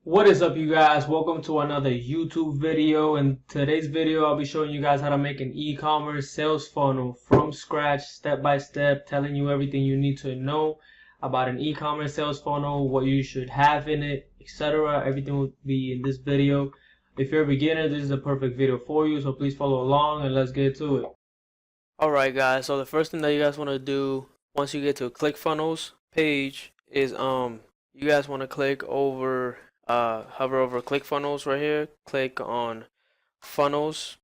What is up, you guys? Welcome to another YouTube video. In today's video, I'll be showing you guys how to make an e-commerce sales funnel from scratch, step by step, telling you everything you need to know about an e-commerce sales funnel, what you should have in it, etc. Everything will be in this video. If you're a beginner, this is a perfect video for you, so please follow along and let's get to it. Alright guys, so the first thing that you guys want to do once you get to a Clickfunnels page is you guys want to click over hover over Clickfunnels right here, click on funnels,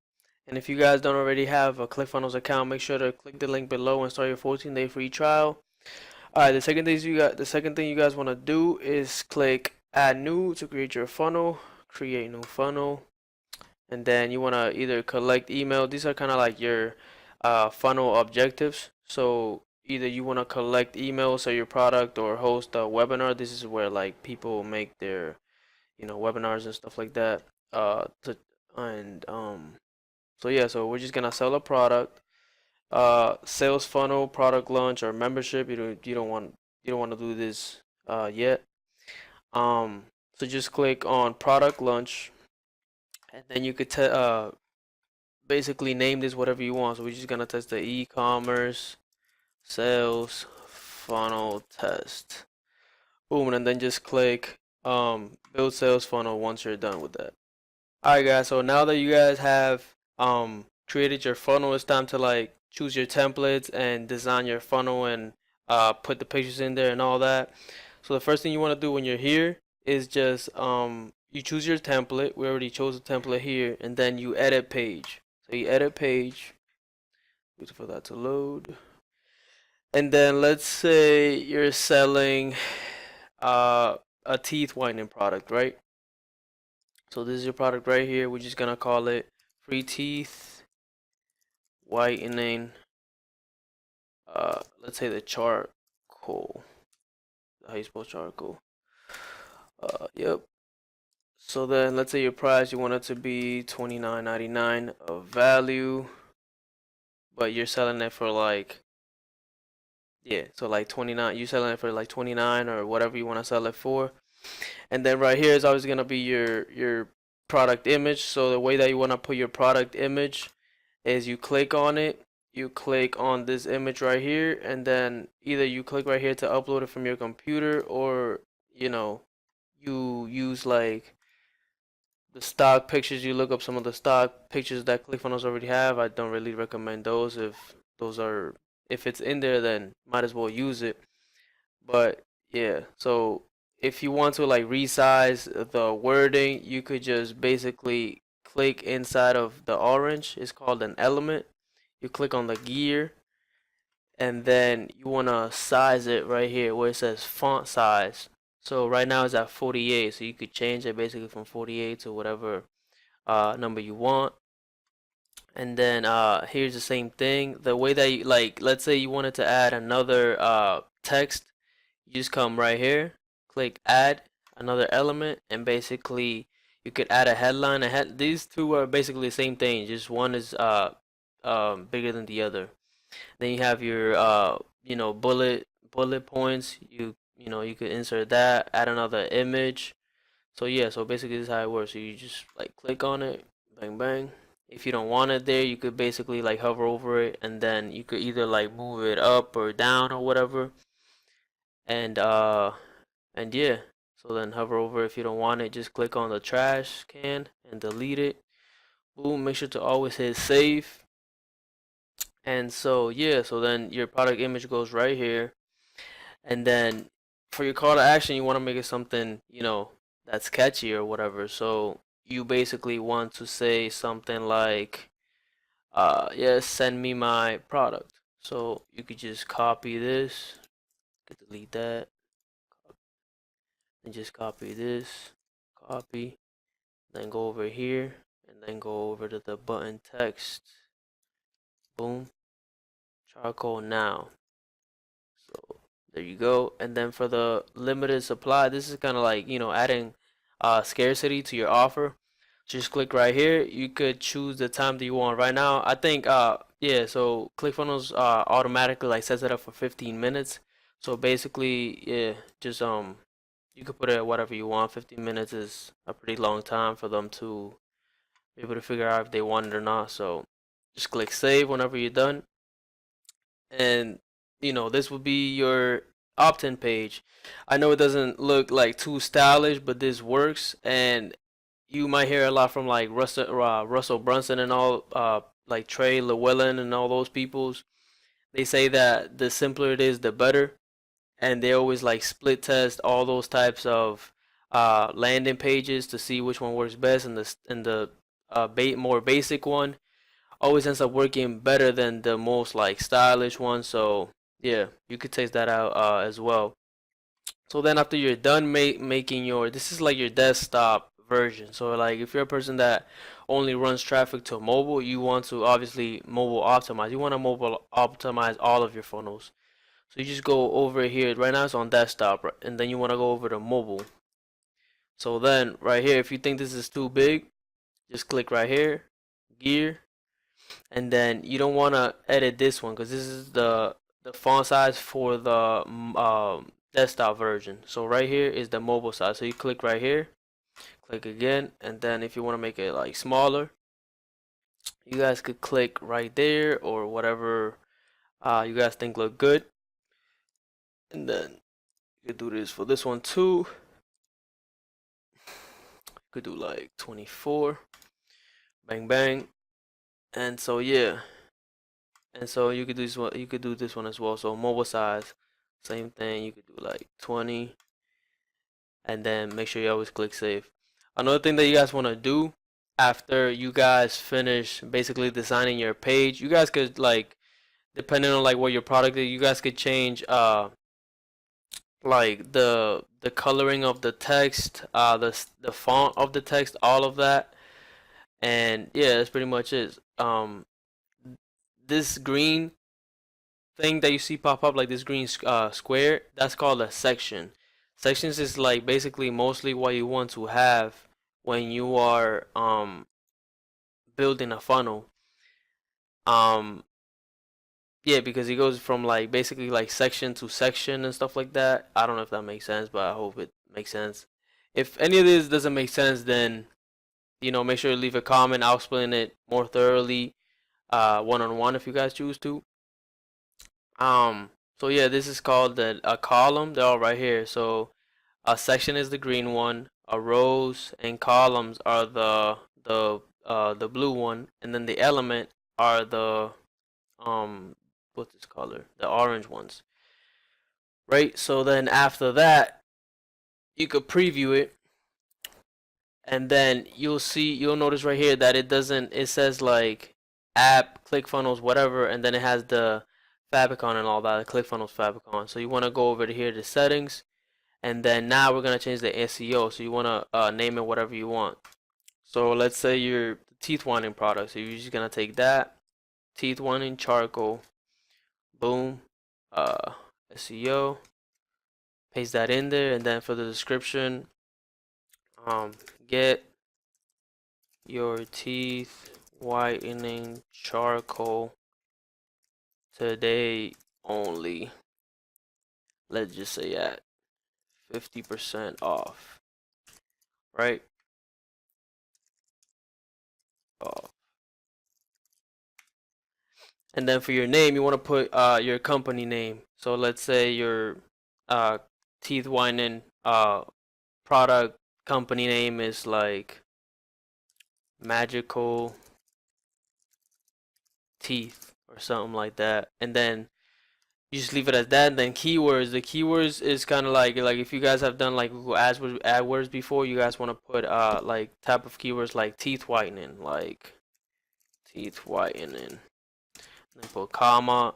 and if you guys don't already have a Clickfunnels account, make sure to click the link below and start your 14-day free trial. Alright, the second thing you guys want to do is click add new to create your funnel, create new funnel, and then you want to either collect email. These are kind of like your funnel objectives. So either you want to collect emails of your product or host a webinar. This is where like people make their webinars and stuff like that. And so yeah, so we're just gonna sell a product. Sales funnel, product launch, or membership. You don't want to do this yet. So just click on product launch, and then you could basically name this whatever you want. So we're just gonna test the e-commerce sales funnel test. Boom, and then just click build sales funnel once you're done with that. Alright guys, so now that you guys have created your funnel, it's time to like choose your templates and design your funnel and put the pictures in there and all that. So the first thing you want to do when you're here is just you choose your template. We already chose the template here, and then you edit page. So you edit page, wait for that to load. And then let's say you're selling a teeth whitening product, right? So this is your product right here. We're just gonna call it free teeth whitening. Let's say the charcoal. How you spell charcoal? Yep. So then let's say your price, you want it to be $29.99 of value, but you're selling it for like, yeah, so like 29, you're selling it for like 29 or whatever you want to sell it for. And then right here is always going to be your product image. So the way that you want to put your product image is you click on it, you click on this image right here, and then either you click right here to upload it from your computer, or you use like the stock pictures. You look up some of the stock pictures that ClickFunnels already have. I don't really recommend those. If it's in there, then might as well use it. But yeah, so if you want to like resize the wording, you could just basically click inside of the orange. It's called an element. You click on the gear, and then you want to size it right here where it says font size. So right now it's at 48, so you could change it basically from 48 to whatever number you want. And then here's the same thing. The way that you like, let's say you wanted to add another text, you just come right here, click add another element, and basically you could add a headline. These two are basically the same thing, just one is bigger than the other. Then you have your bullet points. You could insert that, add another image. So yeah, so basically this is how it works. So you just like click on it, bang bang. If you don't want it there, you could basically like hover over it, and then you could either like move it up or down or whatever. And yeah. So then hover over. If you don't want it, just click on the trash can and delete it. Boom, make sure to always hit save. And so yeah, so then your product image goes right here. And then for your call to action, you want to make it something, that's catchy or whatever. So you basically want to say something like, yes, send me my product. So you could just copy this, could delete that, and just copy this, copy, then go over here, and then go over to the button text. Boom, charcoal now. So there you go. And then for the limited supply, this is kind of like, adding scarcity to your offer. Just click right here. You could choose the time that you want. Right now, I think yeah, so ClickFunnels automatically like sets it up for 15 minutes. So basically, yeah, just You could put it at whatever you want. 15 minutes is a pretty long time for them to be able to figure out if they want it or not. So just click save whenever you're done. And this would be your opt-in page. I know it doesn't look like too stylish, but this works. And you might hear a lot from like Russell Brunson and all, like Trey Llewellyn and all those peoples. They say that the simpler it is, the better, and they always like split test all those types of landing pages to see which one works best, and the more basic one always ends up working better than the most like stylish one. So yeah, you could test that out as well. So then after you're done making this is like your desktop version. So like if you're a person that only runs traffic to mobile, you want to obviously mobile optimize. You want to mobile optimize all of your funnels. So you just go over here. Right now it's on desktop, and then you want to go over to mobile. So then right here, if you think this is too big, just click right here, gear, and then you don't want to edit this one because this is the font size for the desktop version. So right here is the mobile size. So you click right here, click again, and then if you want to make it like smaller, you guys could click right there or whatever you guys think look good, and then you could do this for this one too. You could do like 24, bang bang, and so yeah. And so you could do this one. You could do this one as well. So mobile size, same thing. You could do like 20, and then make sure you always click save. Another thing that you guys want to do after you guys finish basically designing your page, you guys could like, depending on like what your product is, you guys could change like the coloring of the text, the font of the text, all of that. And yeah, that's pretty much it. This green thing that you see pop up, like this green square, that's called a section. Sections is like basically mostly what you want to have when you are building a funnel. Um yeah, because it goes from like basically like section to section and stuff like that. I don't know if that makes sense, but I hope it makes sense. If any of this doesn't make sense, then make sure to leave a comment. I'll explain it more thoroughly one on one if you guys choose to. Um, so yeah, this is called a column. They're all right here. So a section is the green one. A rows and columns are the blue one, and then the element are the what's this color? The orange ones. Right? So then after that, you could preview it, and then you'll notice right here that it says like app, ClickFunnels, whatever, and then it has the favicon and all that, the ClickFunnels favicon. So you want to go over to here to settings, and then now we're gonna change the SEO. So you want to name it whatever you want. So let's say your teeth whitening product. So you're just gonna take that teeth whitening charcoal, boom, SEO, paste that in there, and then for the description, get your teeth whitening charcoal today only. Let's just say at 50% off, right? Off. And then for your name, you want to put your company name. So let's say your teeth whitening product company name is like Magical Teeth or something like that. And then you just leave it as that. And then keywords. The keywords is kind of like if you guys have done like Google AdWords before, you guys want to put like type of keywords like teeth whitening, like teeth whitening. Then put comma,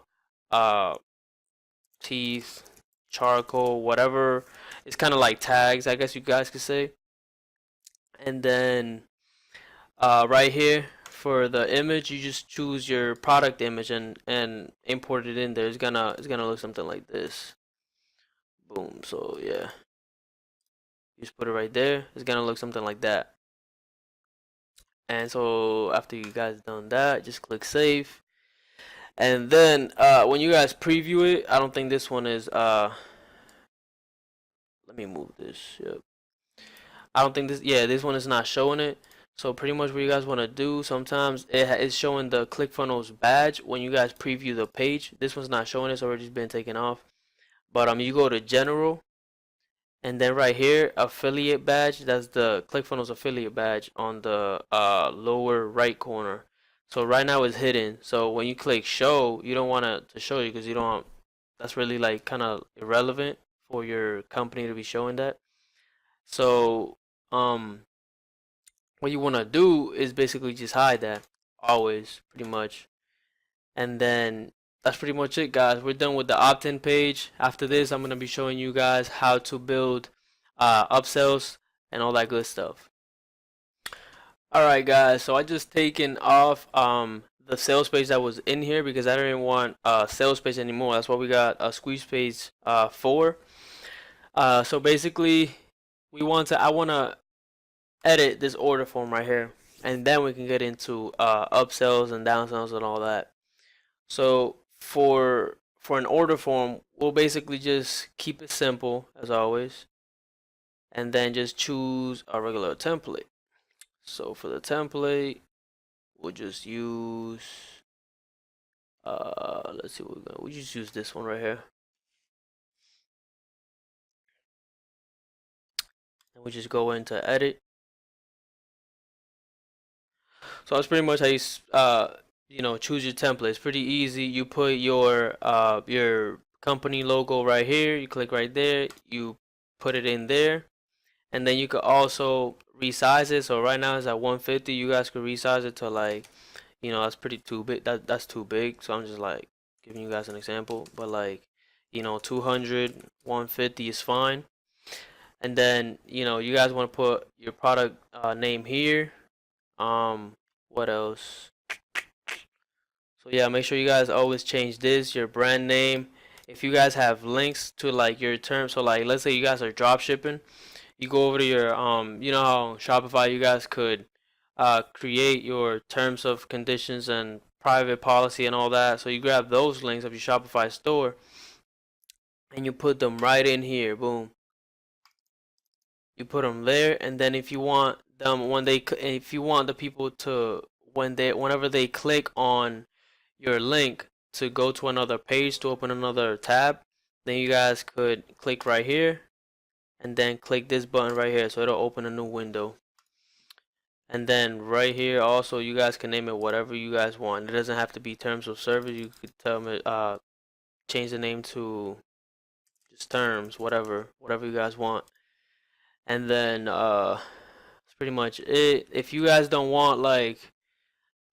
teeth, charcoal, whatever. It's kind of like tags, I guess you guys could say. And then right here for the image, you just choose your product image and import it in there. It's gonna look something like this. Boom. So yeah, you just put it right there. It's gonna look something like that. And so after you guys done that, just click save. And then when you guys preview it, I don't think this one is let let me move this. Yep. I don't think this. Yeah, this one is not showing it. So pretty much what you guys want to do, sometimes it's showing the ClickFunnels badge when you guys preview the page. This one's not showing it, it's already been taken off. But you go to general, and then right here, affiliate badge. That's the ClickFunnels affiliate badge on the lower right corner. So right now it's hidden. So when you click show, you don't want it to show you because you don't. That's really like kind of irrelevant for your company to be showing that. So what you want to do is basically just hide that always, pretty much. And then that's pretty much it, guys. We're done with the opt-in page. After this, I'm gonna be showing you guys how to build upsells and all that good stuff. Alright guys, so I just taken off the sales page that was in here because I didn't want sales page anymore. That's why we got a squeeze page 4. So basically I wanna edit this order form right here, and then we can get into upsells and downsells and all that. So for an order form, we'll basically just keep it simple as always, and then just choose a regular template. So for the template, we'll just use let's see what we just use this one right here. And we just go into edit. So that's pretty much how you choose your template. It's pretty easy. You put your company logo right here. You click right there. You put it in there, and then you could also resize it. So right now it's at 150. You guys could resize it to like, that's pretty too big. That's too big. So I'm just like giving you guys an example. But like, 200, 150 is fine. And then you guys want to put your product name here. What else? So yeah, make sure you guys always change this, your brand name. If you guys have links to like your terms, so like let's say you guys are drop shipping, you go over to your you know how Shopify you guys could create your terms of conditions and private policy and all that. So you grab those links of your Shopify store and you put them right in here. Boom. You put them there, and then if you want them if you want the people to whenever they click on your link to go to another page to open another tab, then you guys could click right here and then click this button right here, so it'll open a new window. And then right here also you guys can name it whatever you guys want. It doesn't have to be terms of service. You could tell them change the name to just terms, whatever you guys want. And then that's pretty much it. If you guys don't want like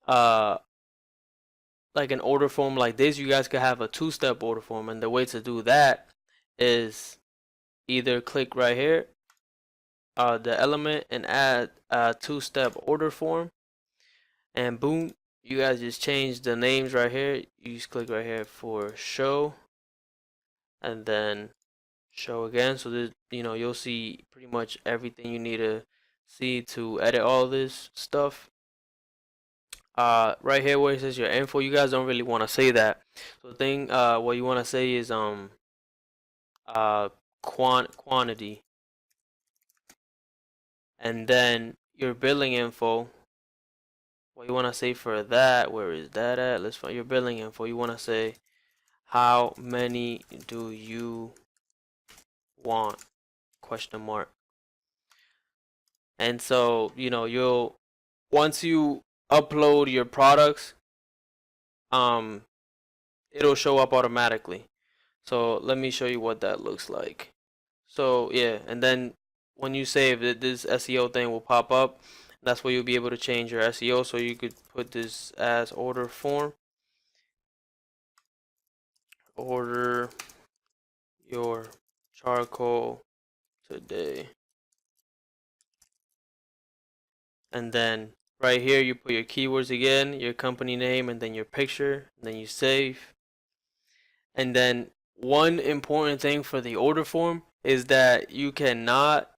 an order form like this, you guys could have a 2-step order form, and the way to do that is either click right here the element and add a 2-step order form, and boom, you guys just change the names right here. You just click right here for show and then show again, so that you'll see pretty much everything you need to see to edit all this stuff. Right here where it says your info, you guys don't really want to say that. So the thing what you want to say is quantity, and then your billing info. What you want to say for that, where is that at? Let's find your billing info. You want to say how many do you want, question mark. And so you'll once you upload your products, it'll show up automatically. So let me show you what that looks like. So yeah, and then when you save it, this SEO thing will pop up. That's where you'll be able to change your SEO. So you could put this as order form. Order your charcoal today. And then right here you put your keywords again, your company name, and then your picture, and then you save. And then one important thing for the order form is that you cannot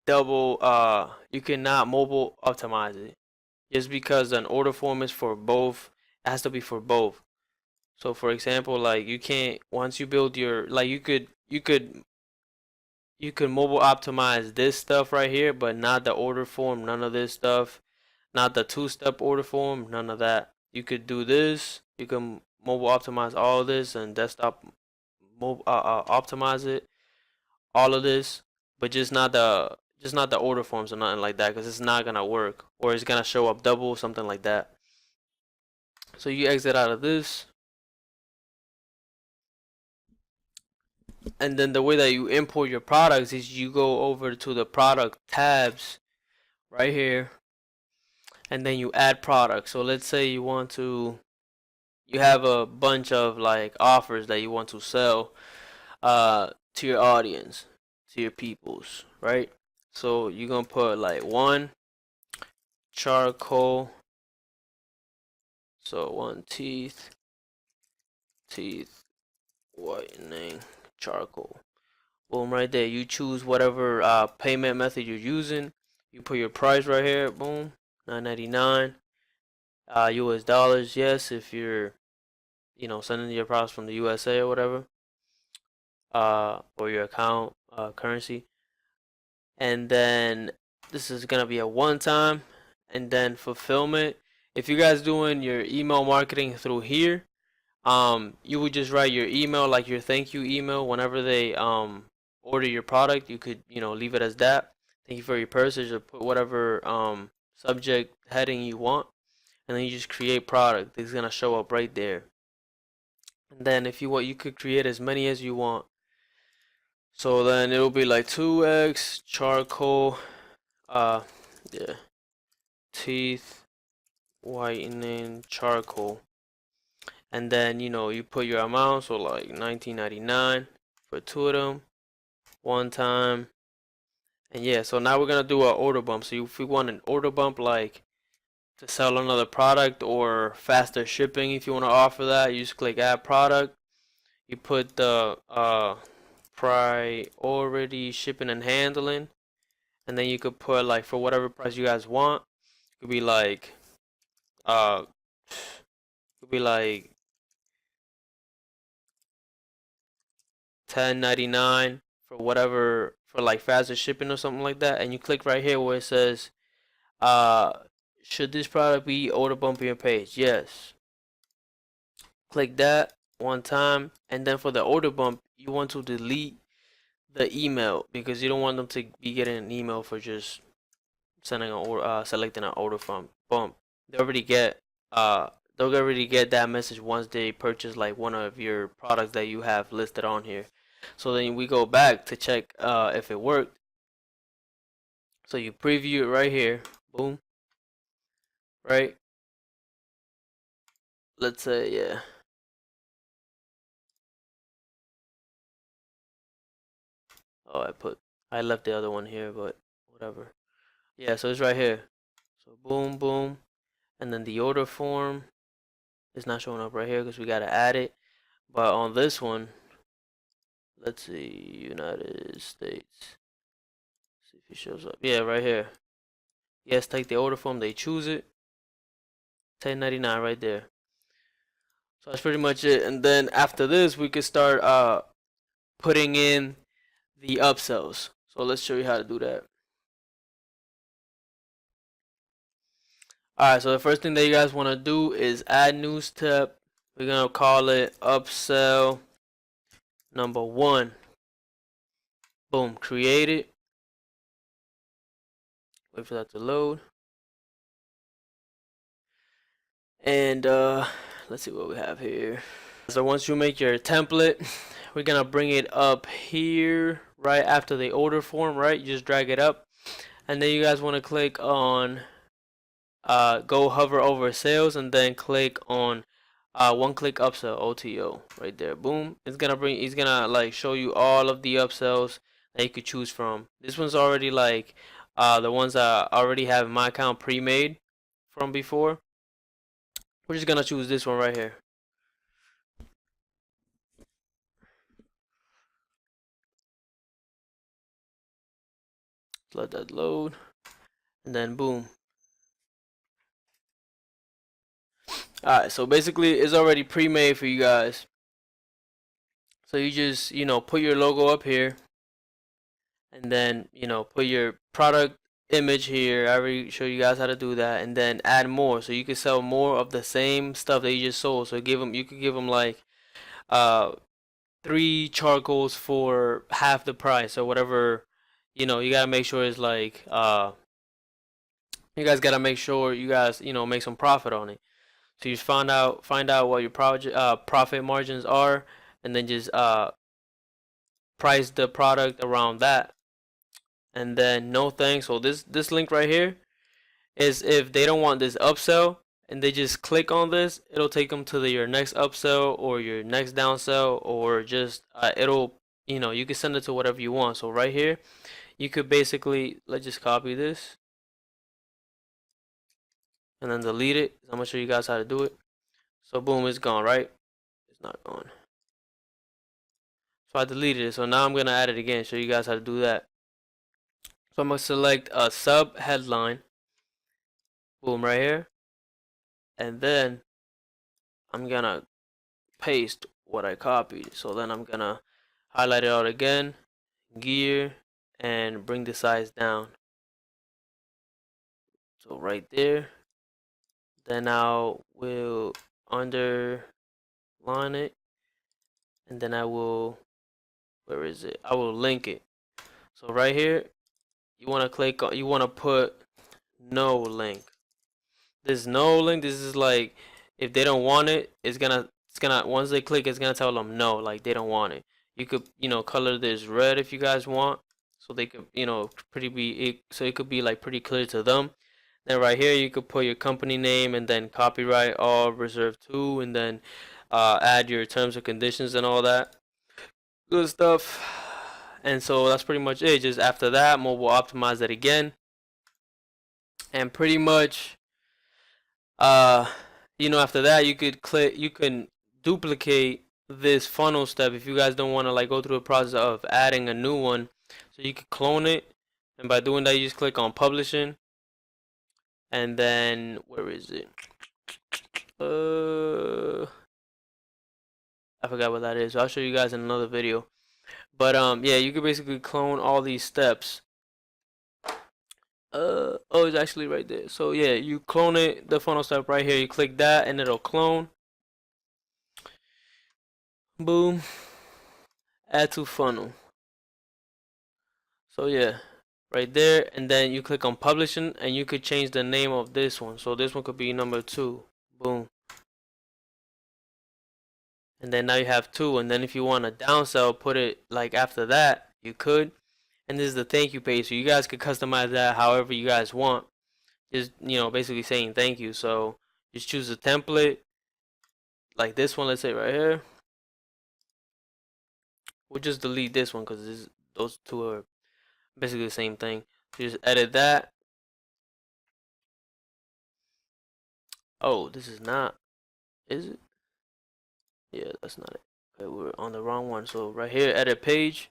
you cannot mobile optimize it. Just because an order form is for both, it has to be for both. So for example, like you can't, once you build your, like you could you can mobile optimize this stuff right here, but not the order form, none of this stuff, not the two-step order form, none of that. You could do this. You can mobile optimize all of this and desktop mobile optimize it, all of this, but just not the order forms or nothing like that, because it's not gonna work, or it's gonna show up double, something like that. So you exit out of this, and then the way that you import your products is you go over to the product tabs right here, and then you add products. So let's say you have a bunch of like offers that you want to sell to your audience, to your peoples, right? So you're gonna put like one charcoal, so one teeth whitening charcoal. Boom, right there. You choose whatever payment method you're using. You put your price right here. Boom, $9.99. US dollars, yes, if you're sending your products from the USA or whatever. Or your account currency. And then this is gonna be a one time, and then fulfillment. If you guys doing your email marketing through here, you would just write your email, like your thank you email, whenever they order your product. You could leave it as that. Thank you for your purchase, or put whatever subject heading you want, and then you just create product. It's gonna show up right there. And then if you want, you could create as many as you want. So then it'll be like 2x charcoal, yeah, teeth whitening charcoal, and then you put your amount, so like 19.99 for two of them, one time. And yeah, so now we're gonna do an order bump. So if we want an order bump, like to sell another product or faster shipping, if you want to offer that, you just click add product. You put the priority shipping and handling, and then you could put like for whatever price you guys want. It could be like uh could be like 10.99 for whatever, for like faster shipping or something like that. And you click right here where it says uh should this product be order bump your page? Yes. Click that one time, and then for the order bump you want to delete the email, because you don't want them to be getting an email for just sending an order, selecting an order from bump. They already get uh they'll already get that message once they purchase like one of your products that you have listed on here. So then we go back to check if it worked. So you preview it right here. Boom. Right. Let's say yeah. Oh, I left the other one here, but whatever. Yeah, so it's right here. So boom, boom, and then the order form is not showing up right here because we gotta add it. But on this one, let's see, United States. See if it shows up. Yeah, right here. Yes, take the order form. They choose it. 10.99 right there. So that's pretty much it. And then after this, we can start putting in the upsells. So let's show you how to do that. Alright, so the first thing that you guys want to do is add new step. We're gonna call it upsell number 1. Boom, create it. Wait for that to load. And let's see what we have here. So once you make your template, we're gonna bring it up here right after the order form, right? You just drag it up, and then you guys want to click on go hover over sales, and then click on one click upsell, OTO, right there. Boom. It's gonna like show you all of the upsells that you could choose from. This one's already like the ones I already have in my account pre-made from before. We're just gonna choose this one right here. Let that load, and then boom. Alright, so basically it's already pre-made for you guys. So you just put your logo up here, and then put your product image here. I already show you guys how to do that, and then add more, so you can sell more of the same stuff that you just sold. So you could give them like uh 3 charcoals for half the price or whatever. You gotta make sure it's like you guys gotta make sure you guys make some profit on it. So you just find out what your profit margins are, and then just price the product around that. And then no thanks. So this link right here is if they don't want this upsell and they just click on this, it'll take them to your next upsell or your next downsell, or just it'll you can send it to whatever you want. So right here you could basically, let's just copy this and then delete it. I'm gonna show you guys how to do it. So boom, it's gone, right? It's not gone. So I deleted it. So now I'm gonna add it again, show you guys how to do that. So I'm gonna select a sub headline. Boom, right here. And then I'm gonna paste what I copied. So then I'm gonna highlight it out again, gear, and bring the size down. So right there. Then I will underline it, and then I will, where is it? I will link it. So right here, you wanna click on, you wanna put no link. This no link, this is like, if they don't want it, it's gonna once they click, it's gonna tell them no, like they don't want it. You could color this red if you guys want, so they could so it could be like pretty clear to them. Then right here you could put your company name, and then copyright all reserved to, and then add your terms and conditions and all that good stuff. And so that's pretty much it. Just after that, mobile optimize it again, and pretty much after that you can duplicate this funnel step if you guys don't want to like go through the process of adding a new one. So you could clone it, and by doing that you just click on publishing, and then where is it? I forgot what that is. So I'll show you guys in another video. But yeah, you could basically clone all these steps. Oh, it's actually right there. So yeah, you clone it, the funnel step right here, you click that and it'll clone. Boom. Add to funnel. So yeah, right there, and then you click on publishing, and you could change the name of this one. So this one could be number 2. Boom. And then now you have 2, and then if you want a downsell, put it like after that, you could. And this is the thank you page, so you guys could customize that however you guys want. Just basically saying thank you. So just choose a template like this one, let's say right here. We'll just delete this one because those two are basically the same thing. So just edit that. Oh, this is not, is it? Yeah, that's not it. Okay, we're on the wrong one. So right here, edit page,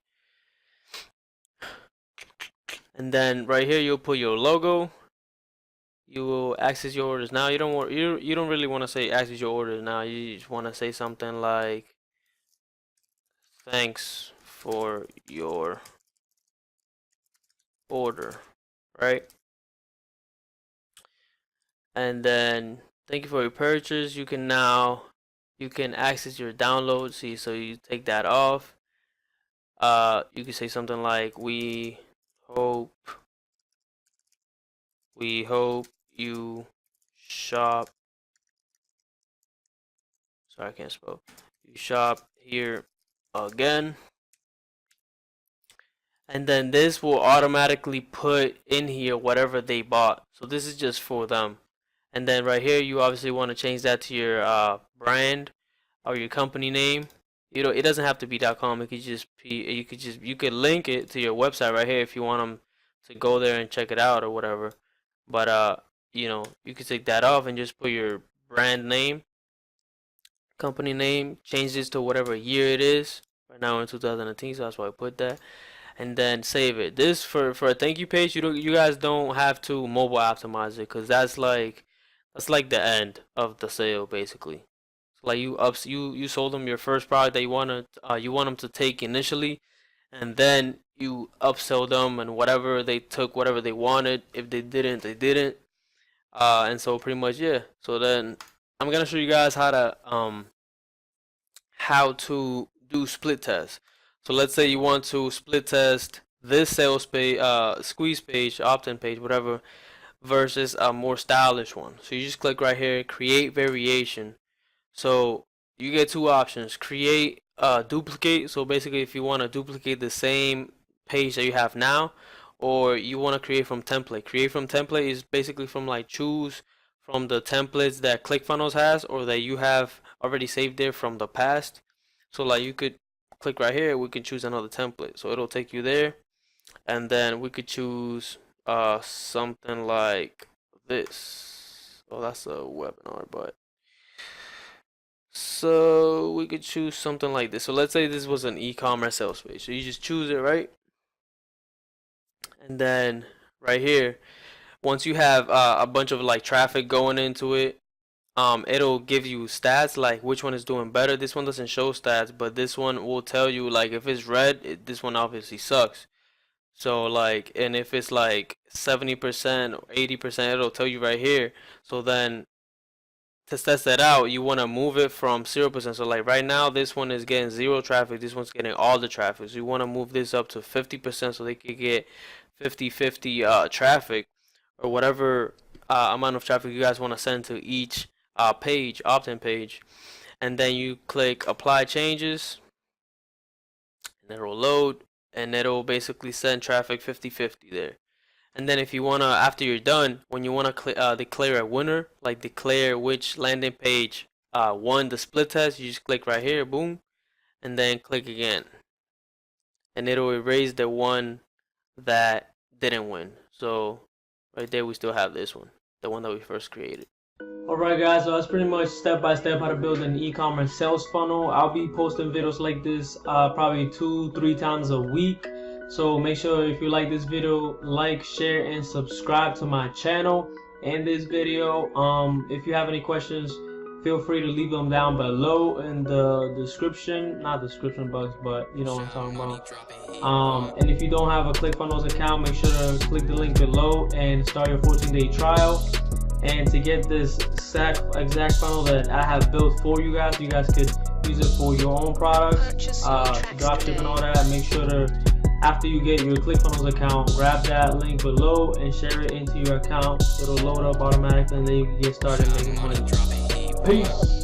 and then right here you'll put your logo. You will access your orders now. You don't really want to say access your orders now. You just want to say something like thanks for your order, right? And then thank you for your purchase. You can access your download. See, so you take that off. You can say something like hope we hope you shop. Sorry, I can't spell. You shop here again. And then this will automatically put in here whatever they bought. So this is just for them. And then right here, you obviously want to change that to your brand or your company name. It doesn't have to be .com. It could just be, you could link it to your website right here if you want them to go there and check it out or whatever. But you could take that off and just put your brand name, company name, change this to whatever year it is. Right now we're in 2018, so that's why I put that. And then save it. This for a thank you page, you guys don't have to mobile optimize it, because that's like the end of the sale basically. So like you sold them your first product that you want them to take initially, and then you upsell them, and whatever they took, whatever they wanted. If they didn't, they didn't. And so pretty much, yeah. So then I'm gonna show you guys how to do split tests. So let's say you want to split test this sales page, squeeze page, opt-in page, whatever, versus a more stylish one. So you just click right here, create variation. So you get two options: create duplicate. So basically, if you want to duplicate the same page that you have now, or you want to create from template. Create from template is basically from like choose from the templates that Clickfunnels has, or that you have already saved there from the past. So like you could click right here, we can choose another template, so it'll take you there, and then we could choose something like this. Oh, that's a webinar, but so we could choose something like this. So let's say this was an e-commerce sales page. So you just choose it, right? And then right here, once you have a bunch of like traffic going into it, it'll give you stats like which one is doing better. This one doesn't show stats, but this one will tell you like if it's red, this one obviously sucks. So like, and if it's like 70% or 80%, it'll tell you right here. So then to test that out, you want to move it from 0%. So like right now, this one is getting 0 traffic. This one's getting all the traffic. So you want to move this up to 50% so they could get 50-50 traffic, or whatever amount of traffic you guys want to send to each page, opt-in page. And then you click apply changes, and it'll load, and it'll basically send traffic 50-50 there. And then if you want to, after you're done, when you want to declare a winner, like declare which landing page won the split test, you just click right here, boom, and then click again. And it'll erase the one that didn't win. So right there we still have this one, the one that we first created. Alright guys, so that's pretty much step by step how to build an e-commerce sales funnel. I'll be posting videos like this probably 2-3 times a week. So make sure if you like this video, like, share, and subscribe to my channel and this video. If you have any questions, feel free to leave them down below in the description, not description box, but you know what I'm talking about. And if you don't have a Clickfunnels account, make sure to click the link below and start your 14-day trial. And to get this exact funnel that I have built for you guys could use it for your own products, dropship and all that. Make sure to, after you get your Clickfunnels account, grab that link below and share it into your account. It'll load up automatically, and then you can get started making money. Peace.